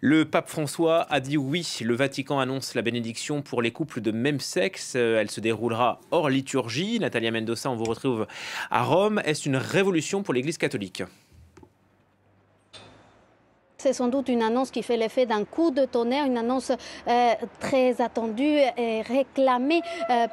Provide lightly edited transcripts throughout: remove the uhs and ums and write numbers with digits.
Le pape François a dit oui. Le Vatican annonce la bénédiction pour les couples de même sexe. Elle se déroulera hors liturgie. Natalia Mendoza, on vous retrouve à Rome. Est-ce une révolution pour l'Église catholique? C'est sans doute une annonce qui fait l'effet d'un coup de tonnerre, une annonce très attendue et réclamée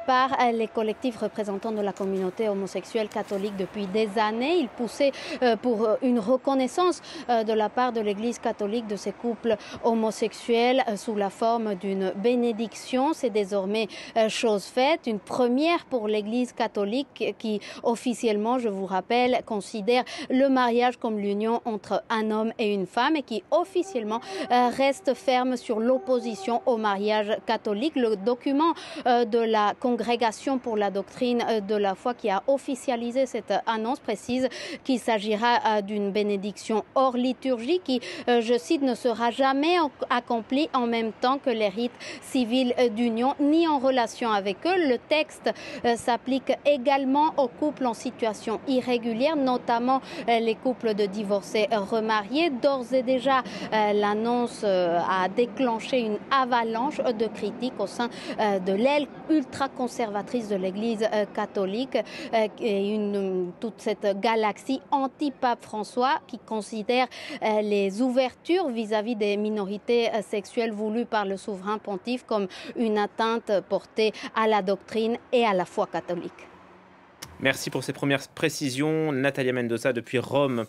par les collectifs représentants de la communauté homosexuelle catholique depuis des années. Ils poussaient pour une reconnaissance de la part de l'Église catholique de ces couples homosexuels sous la forme d'une bénédiction. C'est désormais chose faite, une première pour l'Église catholique qui officiellement, je vous rappelle, considère le mariage comme l'union entre un homme et une femme et qui officiellement reste ferme sur l'opposition au mariage catholique. Le document de la Congrégation pour la doctrine de la foi qui a officialisé cette annonce précise qu'il s'agira d'une bénédiction hors liturgie qui, je cite, ne sera jamais accomplie en même temps que les rites civils d'union ni en relation avec eux. Le texte s'applique également aux couples en situation irrégulière, notamment les couples de divorcés remariés. D'ores et déjà, l'annonce a déclenché une avalanche de critiques au sein de l'aile ultra-conservatrice de l'Église catholique et toute cette galaxie anti-pape François qui considère les ouvertures vis-à-vis des minorités sexuelles voulues par le souverain pontife comme une atteinte portée à la doctrine et à la foi catholique. Merci pour ces premières précisions. Natalia Mendoza depuis Rome.